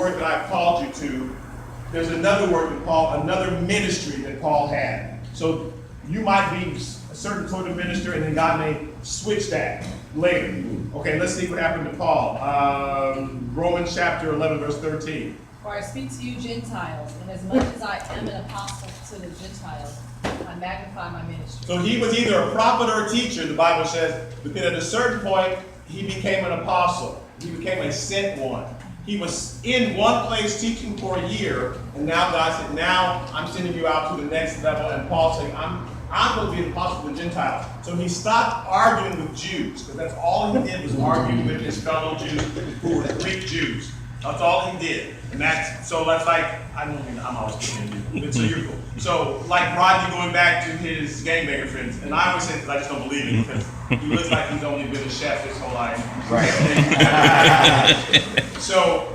work that I've called you to, there's another work that Paul, another ministry that Paul had. So you might be a certain sort of minister, and then God may switch that later. Okay, let's see what happened to Paul. Romans chapter 11, verse 13. For I speak to you Gentiles, and as much as I am an apostle to the Gentiles, I magnify my ministry. So he was either a prophet or a teacher, the Bible says, but then at a certain point, he became an apostle. He became a sent one. He was in one place teaching for a year, and now God said, now I'm sending you out to the next level. And Paul saying, I'm going to be an apostle to the Gentiles. So he stopped arguing with Jews, because that's all he did was argue with his fellow Jews who were Greek Jews. That's all he did. And that's like, I'm always kidding you, but so you're cool. So like Rodney going back to his gangbanger friends, and I always say, because I just don't believe it, because he looks like he's only been a chef his whole life. Right. So,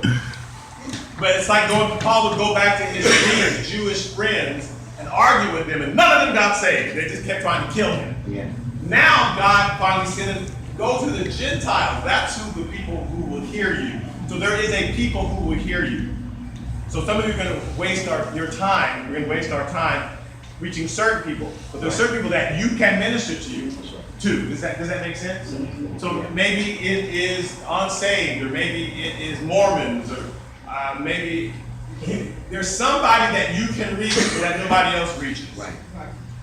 but it's like Paul would go back to his Jewish friends and argue with them, and none of them got saved. They just kept trying to kill him. Yeah. Now God finally sent him, go to the Gentiles. That's who the people who will hear you. So there is a people who will hear you. So some of you are going to waste your time. We're going to waste our time reaching certain people. But there's certain people that you can minister to. Does that make sense? So maybe it is unsaved, or maybe it is Mormons, or maybe there's somebody that you can reach that nobody else reaches. Right.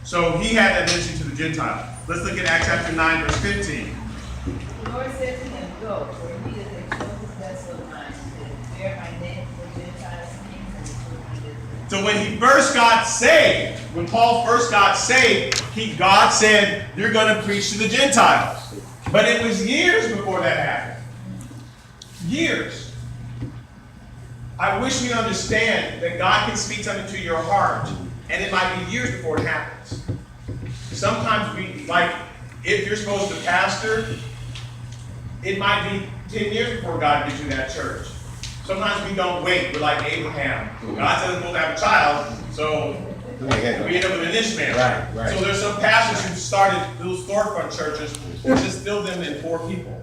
So he had that ministry to the Gentiles. Let's look at Acts chapter 9, verse 15. The Lord said to him, go, for he is a chosen vessel of mine, to bear my name for Gentiles, kings, and the children of Israel. So when he first got saved, when Paul first got saved, God said, you're going to preach to the Gentiles. But it was years before that happened. Years. I wish we understand that God can speak something to your heart, and it might be years before it happens. Sometimes if you're supposed to pastor, it might be 10 years before God gets you that church. Sometimes we don't wait. We're like Abraham. God said we're supposed to have a child, so we end up with an Ishmael. Right. So there's some pastors who started little storefront churches and just filled them in 4 people.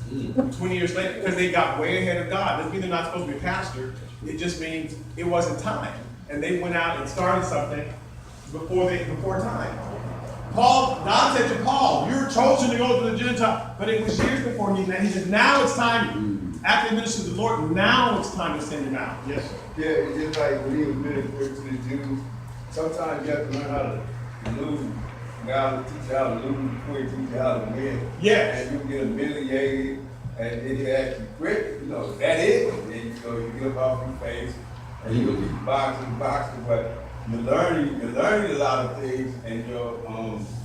20 years later, because they got way ahead of God. Doesn't mean they're not supposed to be a pastor. It just means it wasn't time. And they went out and started something before time. God said to Paul, you're chosen to go to the Gentiles. But it was years before he said, now it's time. After he ministered to the Lord, now it's time to send him out. Yes, sir. Yeah, it's just like when he was ministering to the Jews, sometimes you have to learn how to lose. God will teach you how to lose before he teach you how to win. Yes. And you get humiliated, and then you actually quit. That is. And then you get up off your face, and you'll be boxing, but you're learning a lot of things, and you're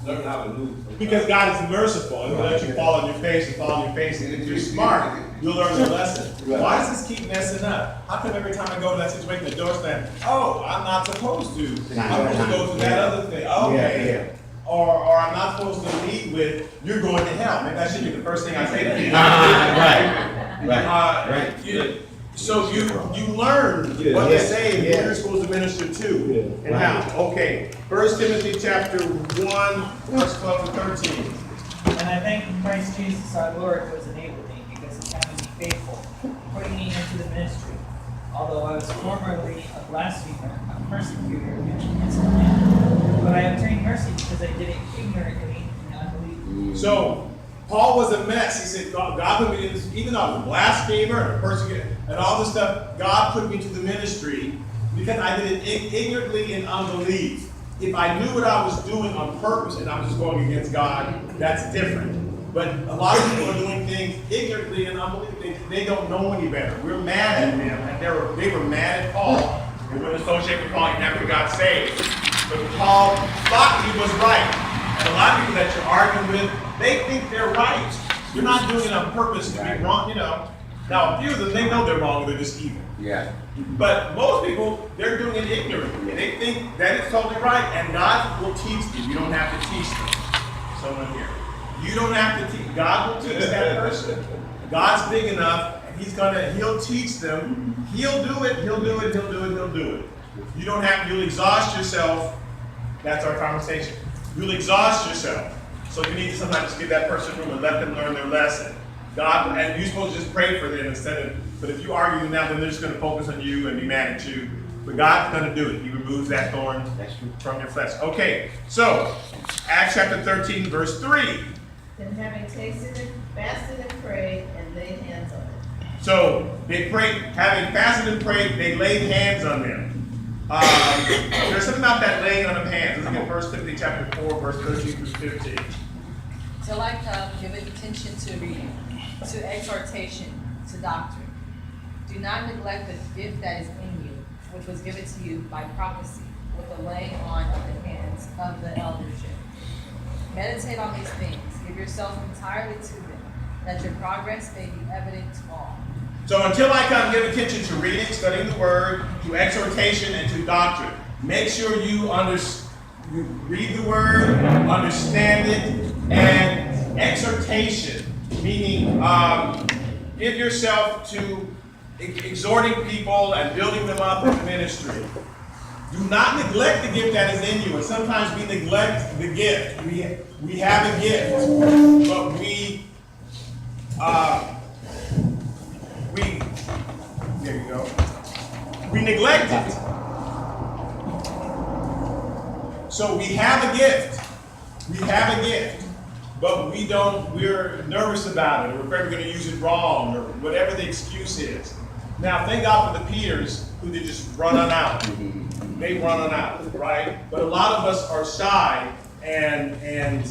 learning how to lose. Because God is merciful, and He'll let you fall on your face and fall on your face, and if you're smart, you'll learn the lesson. Right. Why does this keep messing up? How come every time I go to that situation, the door slammed? Oh, I'm not supposed to. I'm supposed to go to that other thing. Okay. Yeah. Or I'm not supposed to lead with, you're going to hell. Maybe that should be the first thing I say to you. Right. So you learn what to say and who you're supposed to minister to. And how. Okay. 1 Timothy chapter 1, verse 12 to 13. And I thank Christ Jesus our Lord who has enabled me, because he counted me faithful, putting me into the ministry. Although I was formerly a blasphemer, a persecutor against the innocent man. But I obtained mercy because I did it ignorantly and unbelieving. So Paul was a mess. He said, God put me in this, even though I was a blasphemer and a persecutor and all this stuff, God put me to the ministry because I did it ignorantly in unbelief. If I knew what I was doing on purpose and I was just going against God, that's different. But a lot of people are doing things ignorantly and unbelievably. They don't know any better. We're mad at them, and they were mad at Paul. They wouldn't associate with Paul. He never got saved. But Paul thought he was right. And a lot of people that you're arguing with, they think they're right. You're not doing it on purpose to be wrong, Now, a few of them, they know they're wrong, they're just evil. Yeah. But most people, they're doing it ignorantly. They think that it's totally right, and God will teach you. You don't have to teach them. Someone here. You don't have to teach. God will teach that person. God's big enough, and He'll teach them. He'll do it. You don't have, you'll exhaust yourself. That's our conversation. You'll exhaust yourself. So you need to sometimes give that person room and let them learn their lesson. God, and you're supposed to just pray for them but if you argue with them now, then they're just going to focus on you and be mad at you. But God's going to do it. He removes that thorn from your flesh. Okay, so Acts chapter 13, verse 3. Then having tasted it, fasted and prayed, and laid hands on them. So they prayed, having fasted and prayed, they laid hands on them. There's something about that laying on of hands. Let's look at 1 Timothy chapter 4, verse 13 through 15. Till I come, give attention to reading, to exhortation, to doctrine. Do not neglect the gift that is in you, which was given to you by prophecy, with the laying on of the hands of the eldership. Meditate on these things, give yourself entirely to them, that your progress may be evident to all. So until I come, give attention to reading, studying the word, to exhortation, and to doctrine. Make sure you read the word, understand it, and exhortation, meaning give yourself to exhorting people and building them up in the ministry. Do not neglect the gift that is in you. And sometimes we neglect the gift. We have a gift, but there you go. We neglect it. So we have a gift. We have a gift, but we're nervous about it, or we're probably going to use it wrong, or whatever the excuse is. Now, thank God for the Peters who did just run on out. They run on out, right? But a lot of us are shy and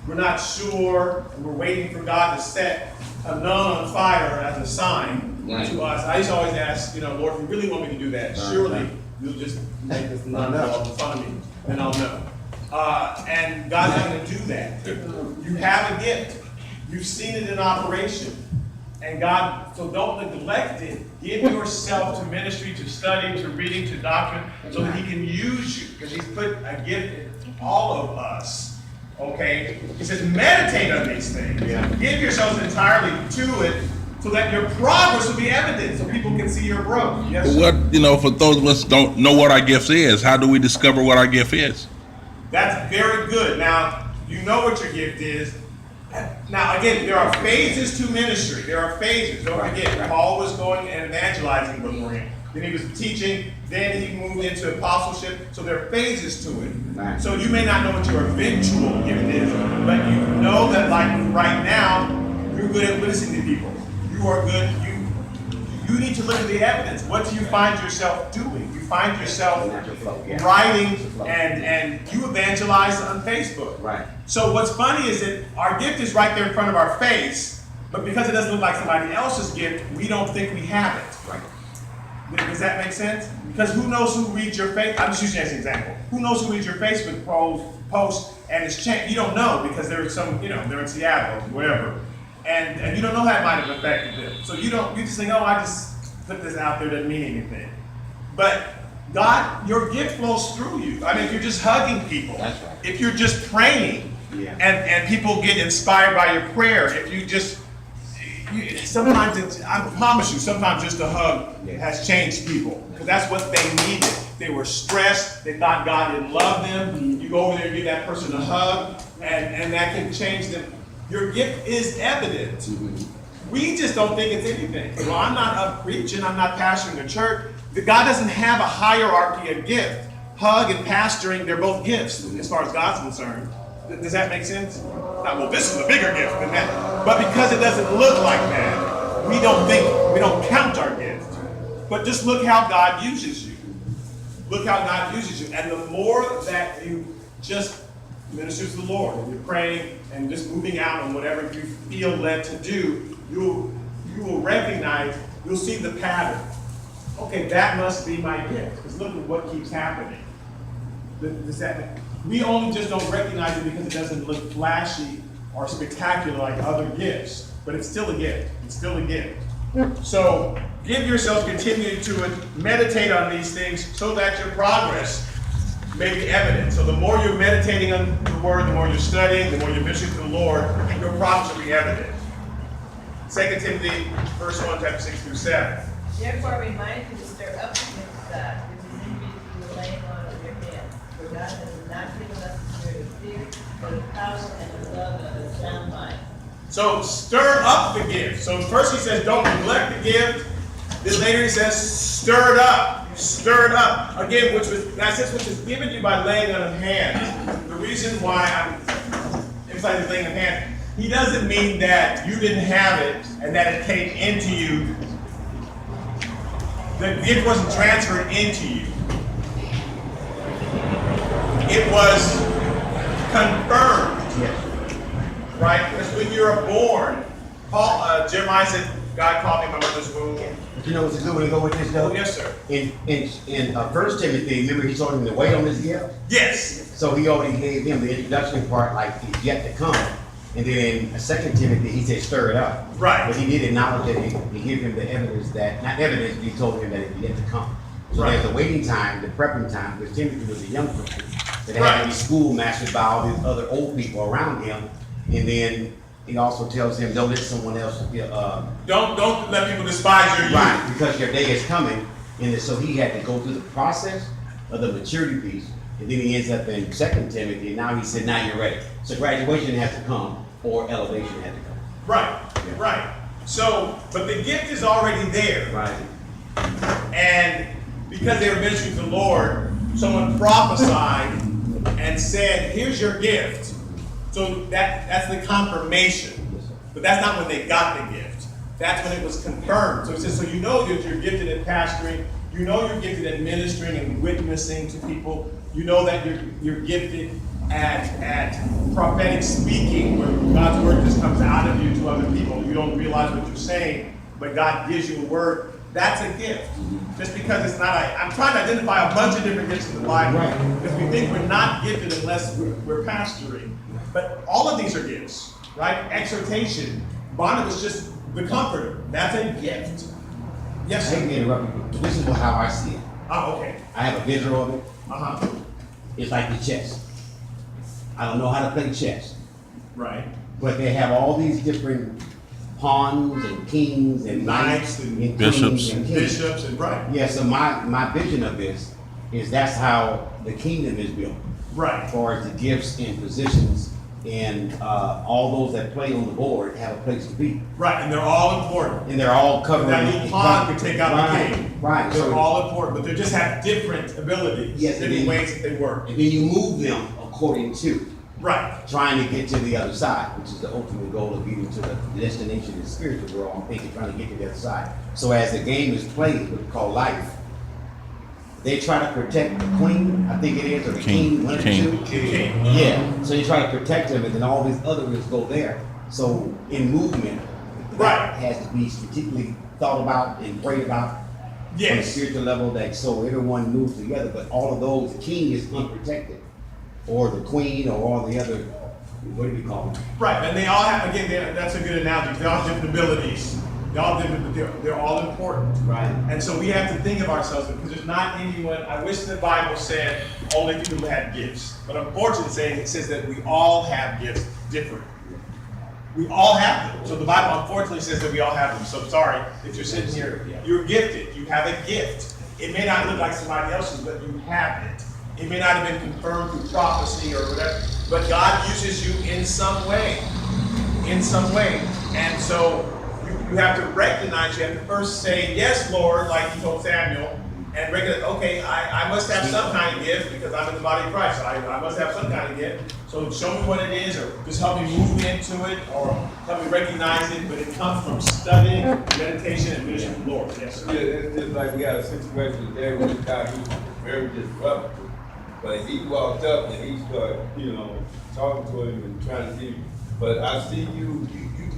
we're not sure, and we're waiting for God to set a nun on fire as a sign to us. I used to always ask, Lord, if you really want me to do that, surely you'll just make this nun fall in front of me, and I'll know. And God's not going to do that. You have a gift. You've seen it in operation. And God, so don't neglect it. Give yourself to ministry, to studying, to reading, to doctrine, so that He can use you. Because He's put a gift in all of us. Okay? He says, meditate on these things. Yeah. Give yourselves entirely to it, so that your progress will be evident, so people can see your growth. Yes, sir? What, for those of us who don't know what our gift is, how do we discover what our gift is? That's very good. Now, you know what your gift is. Now, again, there are phases to ministry. There are phases. Don't forget, Paul was going and evangelizing before then he was teaching, then he moved into apostleship. So there are phases to it. Right. So you may not know what your eventual gift is, but you know that, like right now, you're good at listening to people. You are good. You need to look at the evidence. What do you find yourself doing? You find yourself writing, and you evangelize on Facebook. Right. So what's funny is that our gift is right there in front of our face, but because it doesn't look like somebody else's gift, we don't think we have it. Right. Does that make sense? Because who knows who reads your Facebook? I'm just using as an example. Who knows who reads your Facebook post and it's changed? You don't know because there's some, they're in Seattle or wherever. And you don't know how it might have affected them. So you just think, I just put this out there, doesn't mean anything. But God, your gift flows through you. I mean, if you're just hugging people, that's right. If you're just praying, and people get inspired by your prayer, if you just, sometimes I promise you, sometimes just a hug has changed people. Because that's what they needed. They were stressed, they thought God didn't love them. You go over there and give that person a hug, and that can change them. Your gift is evident. Mm-hmm. We just don't think it's anything. Well, I'm not up preaching, I'm not pastoring a church. God doesn't have a hierarchy of gift. Hug and pastoring, they're both gifts as far as God's concerned. Does that make sense? Not, well, this is a bigger gift than that. But because it doesn't look like that, we don't count our gift. But just look how God uses you. Look how God uses you. And the more that you just minister to the Lord, and you're praying and just moving out on whatever you feel led to do, you will recognize, you'll see the pattern. Okay, that must be my gift, because look at what keeps happening. We only just don't recognize it because it doesn't look flashy or spectacular like other gifts, but it's still a gift. It's still a gift. So give yourself continuity to it, meditate on these things so that your progress may be evident. So the more you're meditating on the word, the more you're studying, the more you're ministering to the Lord, your progress will be evident. 2 Timothy, verse 1, chapter 6 through 7. Therefore, I remind you to stir up the gift of God, which is in you through the laying on of your hands. For God has not given us the spirit of fear, but of power and of love and of a sound mind. So stir up the gift. So first he says, don't neglect the gift. Then later he says, stir it up. Stir it up. Again, which is given to you by laying on of hands. The reason why I'm emphasizing laying on hands, he doesn't mean that you didn't have it and that it came into you. The gift wasn't transferred into you. It was confirmed. Right? Because when you're born, Jeremiah said, God called me in my mother's womb. But you know what's a good way to go with this, though? Oh, yes, sir. In 1 Timothy, remember he told him to wait on this gift? Yes. So he already gave him the introduction part, like it's yet to come. And then in 2 Timothy, he said stir it up. Right. But he did acknowledge that he gave him the evidence that, not evidence, but he told him that it's yet to come. So Right. there's a waiting time, the prepping time, because Timothy was a young person. That had Right. to be schoolmastered by all these other old people around him. And then he also tells him, don't let someone else, Don't let people despise your youth. right, because your day is coming. And so he had to go through the process of the maturity piece. And then he ends up in 2 Timothy, and now he said, now you're ready. So graduation has to come, or elevation has to come. Right. Right. So, but the gift is already there. Right. And because they were ministering to the Lord, someone prophesied and said, here's your gift. So that's the confirmation. But that's not when they got the gift. That's when it was confirmed. So he says, so you know that you're gifted at pastoring, you know you're gifted at ministering and witnessing to people, you know that you're gifted at prophetic speaking, where God's word just comes out of you to other people. You don't realize what you're saying, but God gives you a word. That's a gift. Just because it's not I'm trying to identify a bunch of different gifts in the Bible. Right. Because we think we're not gifted unless we're pastoring. But all of these are gifts, right? Exhortation. Barnabas just the comforter. That's a gift. Yes, I hate sir. to interrupt you, but this is how I see it. Oh, okay. I have a visual of it. Uh-huh. It's like the chess. I don't know how to play chess, Right. but they have all these different pawns and kings and knights and queens Bishops. and kings. Bishops and right. Yeah, so my vision of this is that's how the kingdom is built. Right. As far as the gifts and positions and all those that play on the board have a place to be. Right. And they're all important. And they're all covered. That little pawn could take out the Right, king. right. They're So- all important, but they just have different abilities, Yes, and different then- ways that they work. And then you move them according to Right. trying to get to the other side, which is the ultimate goal of getting to the destination in the spiritual world. I think they're trying to get to the other side. So as the game is played, what's called life, they try to protect the queen, I think it is, or the king, one of the King. two. King. Yeah, so you try to protect them, and then all these other ones go there. So in movement, Right. that has to be strategically thought about and prayed about on a Yes. spiritual level, that so everyone moves together. But all of those, the king is unprotected, or the queen, or all the other, what do we call them? Right. And they all have, again, that's a good analogy. They all have different abilities. They all have different, but they're all important. Right. And so we have to think of ourselves, because there's not anyone, I wish the Bible said only people who had gifts. But unfortunately, it says that we all have gifts different. We all have them. So the Bible unfortunately says that we all have them. So sorry if you're sitting here, you're gifted. You have a gift. It may not look like somebody else's, but you have it. It may not have been confirmed through prophecy or whatever, but God uses you in some way. In some way. And so you have to recognize, you have to first say, yes, Lord, like he told Samuel, and recognize, okay, I must have some kind of gift because I'm in the body of Christ. I must have some kind of gift. So show me what it is, or just help me move into it, or help me recognize it. But it comes from studying, meditation, and ministry to the Lord. Yes, Yeah, sir. it's just like we had a situation today with this guy, he was very disruptive. But he walked up and he started, talking to him and trying to see. But I see you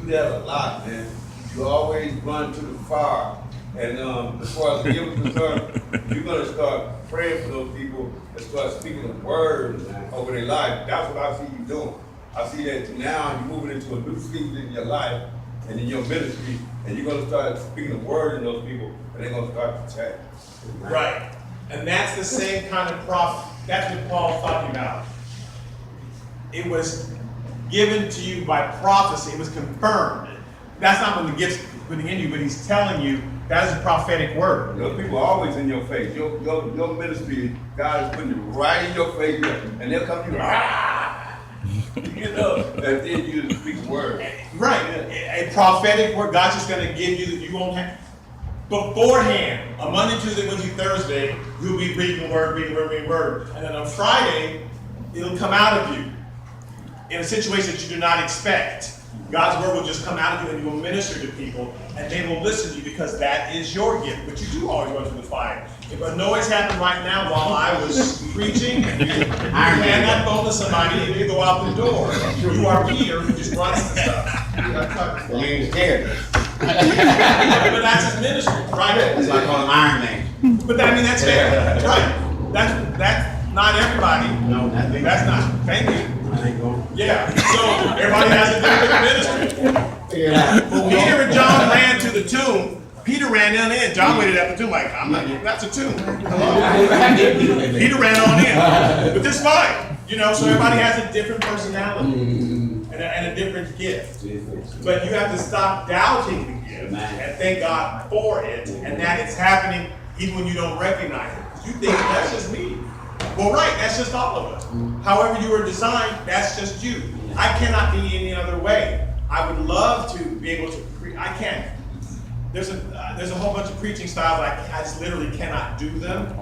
do that a lot, man. You always run to the fire. And as far as giving concerned, you're gonna start praying for those people and start speaking the word over their life. That's what I see you doing. I see that now you're moving into a new season in your life and in your ministry, and you're gonna start speaking the word in those people, and they're gonna start to change. Right. And that's the same kind of prophet. That's what Paul's talking about. It was given to you by prophecy. It was confirmed. That's not when the gift's putting in you, but he's telling you that is a prophetic word. Those people are always in your face. Your ministry, God is putting it right in your face, and they'll come to you, You know, and then you speak a word. Right, a prophetic word, God's just gonna give you, you won't have, beforehand, on Monday, Tuesday, Wednesday, Thursday, you'll be reading word, and then on Friday, it'll come out of you in a situation that you do not expect. God's word will just come out of you and you will minister to people and they will listen to you because that is your gift. But you do always run through the fire. If a noise happened right now while I was preaching and you hand that phone to somebody and you go out the door, you are Peter who just runs the stuff. You ain't scared. But that's his ministry, right? That's why I call him Iron Man. But I mean, that's fair, right? That's not everybody. No, not me. That's not. Thank you. I ain't going. Yeah. So everybody has a different ministry. Figure it out. When Peter and John ran to the tomb, Peter ran on in. John waited at the tomb like, I'm not. That's a tomb. Hello. Peter ran on in, but this is fine. You know, so everybody has a different personality and a different gift. But you have to stop doubting the gift and thank God for it, and that it's happening even when you don't recognize it. You think that's just me. Well, right, that's just all of us. However you were designed, that's just you. I cannot be any other way. I would love to be able to preach. I can't. There's a whole bunch of preaching styles I just literally cannot do them.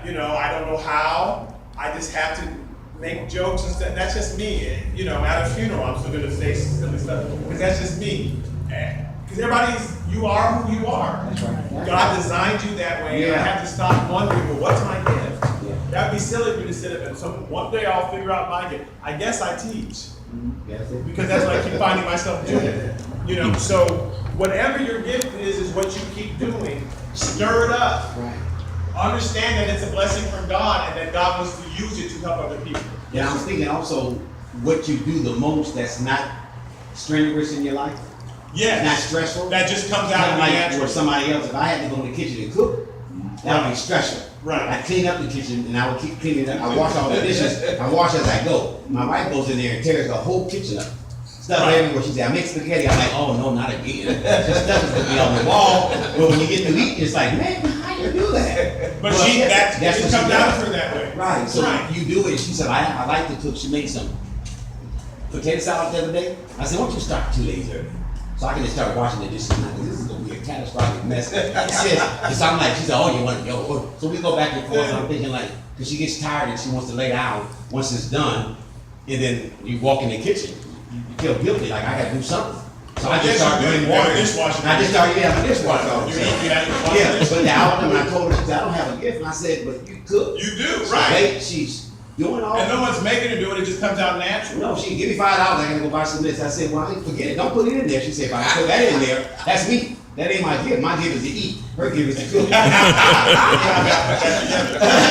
You know, I don't know how. I just have to make jokes and stuff. That's just me. You know, at a funeral, I'm still going to say silly stuff because that's just me. Because you are who you are. God designed you that way, and I have to stop wondering, well, what's my gift? That would be silly for me to sit up and one day I'll figure out my gift. I guess I teach. Because that's what I keep finding myself doing. You know, so whatever your gift is what you keep doing. Stir it up. Understand that it's a blessing from God and that God wants to use it to help other people. Yeah, I was thinking also what you do the most that's not strenuous in your life. Yes. Not stressful. That just comes out of the like natural. for somebody else. If I had to go in the kitchen and cook, that would be stressful. Right. I clean up the kitchen and I would keep cleaning up. I wash all the dishes. I wash as I go. My wife goes in there and tears the whole kitchen up. Stuff everywhere. She said, I make spaghetti. I'm like, oh no, not again. Just stuff is gonna be on the wall. But when you get to eat, it's like, man, how you do that? But well, that's what it she comes does. out of her that way. Right. So Right. you do it. She said, I like to cook. She made some potato salad the other day. I said, why don't you start 2 days early? So I can just start washing the dishes now, because this is gonna be a catastrophic mess. Because I'm like, she said, oh, you want to go? So we go back and forth, and I'm thinking like, because she gets tired and she wants to lay down once it's done, and then you walk in the kitchen, you feel guilty, like I gotta do something. So I just start doing water. My dishwasher. I just started, my dishwasher. all the You time. had to wash Yeah, this. but now when I told her, she said, I don't have a gift, and I said, but you cook. You do, She right. bakes, she's doing all And no one's making her do it, it just comes out natural. no, she give me $5, I gotta go buy some of this. I said, well, I forget it, don't put it in there. She said, if I put that in there, that's me. That ain't my gift. My gift is to eat. Her gift is to cook.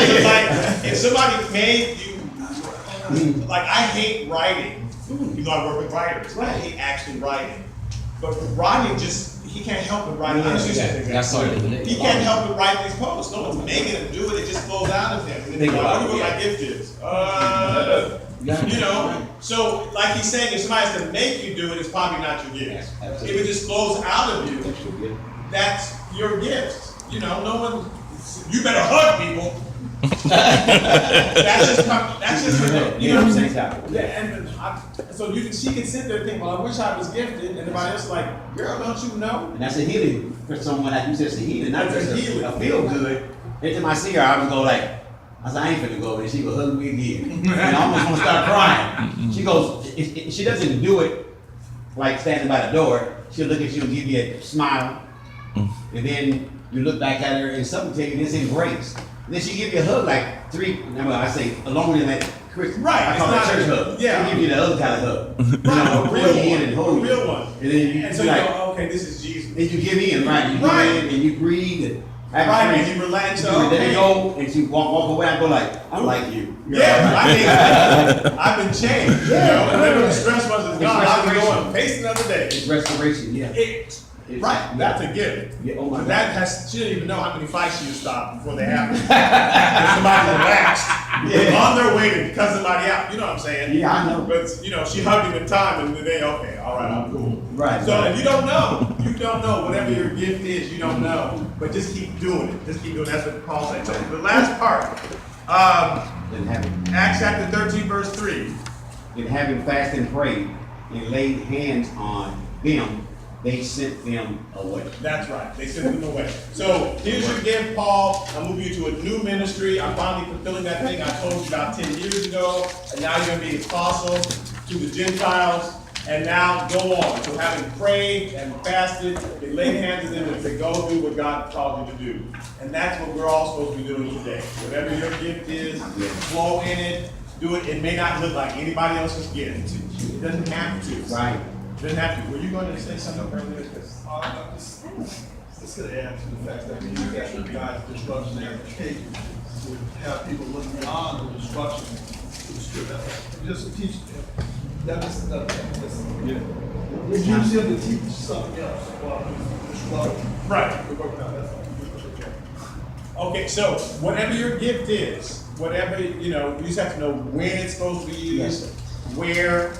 It's like, if somebody made you, like I hate writing, even though I work with writers, I hate actually writing. But writing just, he can't help but write. I just think that. He can't help but write these posts. No one's making him do it, it just flows out of him. And then I wonder what my gift is. You know, so like he's saying, if somebody has to make you do it, it's probably not your gift. If it just flows out of you, that's your gift. You know, no one, you better hug people. that's just, you know what I'm saying? Yeah, and so she can sit there and think, well, I wish I was gifted, and everybody else is like, girl, don't you know? And that's a healing for someone like you said, it's a healing, not That's just a healing. a feel good. Every time I see her, I would go like, I said, I ain't finna go over there. She would hug me again. And I almost want to start crying. She goes, she doesn't do it like standing by the door. She'll look at you and give you a smile. And then you look back at her and something tell you this embrace. And then she give you a hug like 3, I say, along with that Christian. Right, I call it's it not church a- hug. yeah. She give you the other kind of hug. Right, a real pull you in and one, hold a you. real one. And then you And so be you like, go, okay, this is Jesus. and you give in, right? You give Right. in and you breathe and act Right, free. and you relax. You do it, then you go and you walk away. I go like, I like you. You're Yeah, all right. I mean, I've been changed. You know, and then when the stress was gone, I've been restoration. going pace another day. It's restoration, yeah. Right, that's a gift. Yeah, oh my So God. that has, she didn't even know how many fights she stopped before they happened. Somebody relaxed, on their way to cut somebody out. You know what I'm saying? Yeah, I know. But you know, she hugged him in time, and then they okay, all right, I'm cool. Right. So and you don't know. You don't know. Whatever your gift is, you don't know. But just keep doing it. Just keep doing it. That's what Paul said. So the last part, Didn't have it. Acts chapter 13, verse 3. and having fasted and prayed and laid hands on them, they sent them away. That's right. They sent them away. So here's your gift, Paul. I'm moving you to a new ministry. I'm finally fulfilling that thing I told you about 10 years ago. And now you're going to be apostles to the Gentiles. And now go on. So having prayed and fasted, they laid hands on them and said, go do what God called you to do. And that's what we're all supposed to be doing today. Whatever your gift is, flow in it, do it. It may not look like anybody else's gift. It doesn't have to. Right. It doesn't have to. Were you going to say something earlier? Just gonna add to the fact that we use that for God's destruction and education, to have people look beyond the destruction to the script. Just to teach them. That is another thing. We use them to teach something else. Right. We're working on that. Okay, so whatever your gift is, whatever, you just have to know when it's supposed to be used, where,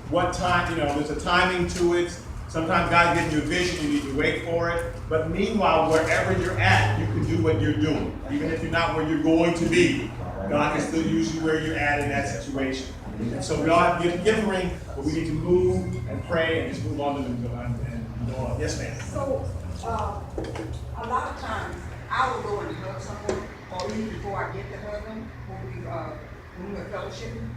what time, there's a timing to it. Sometimes God gives you a vision, you need to wait for it. But meanwhile, wherever you're at, you can do what you're doing. Even if you're not where you're going to be, God can still use you where you're at in that situation. And so we all have gift ring, but we need to move and pray and just move on and go on. Yes, ma'am. So, a lot of times, I will go and hug someone, or even before I get to hug them, when we're fellowshipping,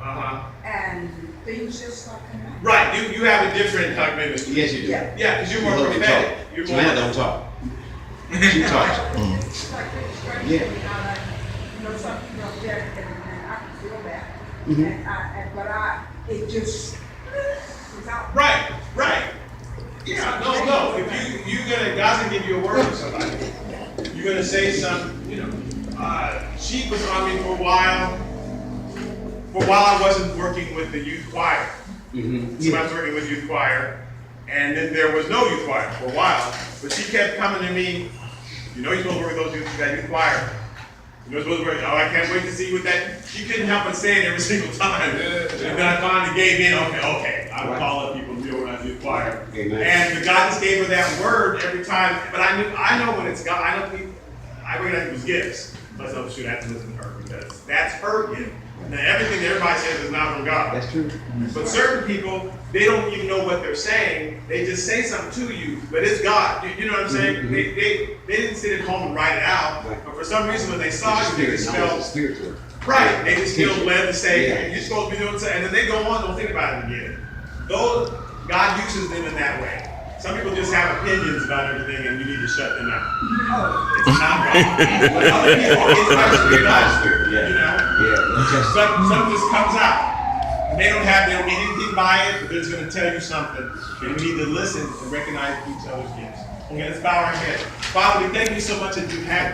and things just start coming out. Right, you have a different hug ministry. Yes, you do. Yeah. Yeah, because you're more You love to prophetic. talk. You're Joanna more. don't talk. She talks. It's like really strange Yeah. to me how, like, some people are there, and I can feel that. Mhm. But it just, without. Right. Yeah, no. If God's gonna give you a word for somebody. You're gonna say something, Sheep was on me for a while. For a while I wasn't working with the youth choir. So I was working with youth choir. And then there was no youth choir for a while. But she kept coming to me, you're supposed to work with that youth choir. You're supposed to work, I can't wait to see what that, she couldn't help but say it every single time. And then I finally gave in, okay, I would call up people to be organized youth choir. Amen. And God just gave her that word every time, but I know when it's God, I recognize it was gifts. But I shoot, I have to listen to her because that's her gift. Now everything that everybody says is not from God. That's true. But certain people, they don't even know what they're saying. They just say something to you, but it's God. You know what I'm saying? They didn't sit at home and write it out. Right. But for some reason, when they saw you, they just felt spiritual. right. They just feel Teaching. led to say, Yeah. "You're supposed to be doing something," and then they go on. Don't think about it again. Those God uses them in that way. Some people just have opinions about everything, and you need to shut them out. It's not God. But other people, it's actually God. Yeah. Something just comes out. And they don't mean anything by it, but they're just going to tell you something. And we need to listen and recognize each other's gifts. Okay, let's bow our head. Father, we thank you so much that you have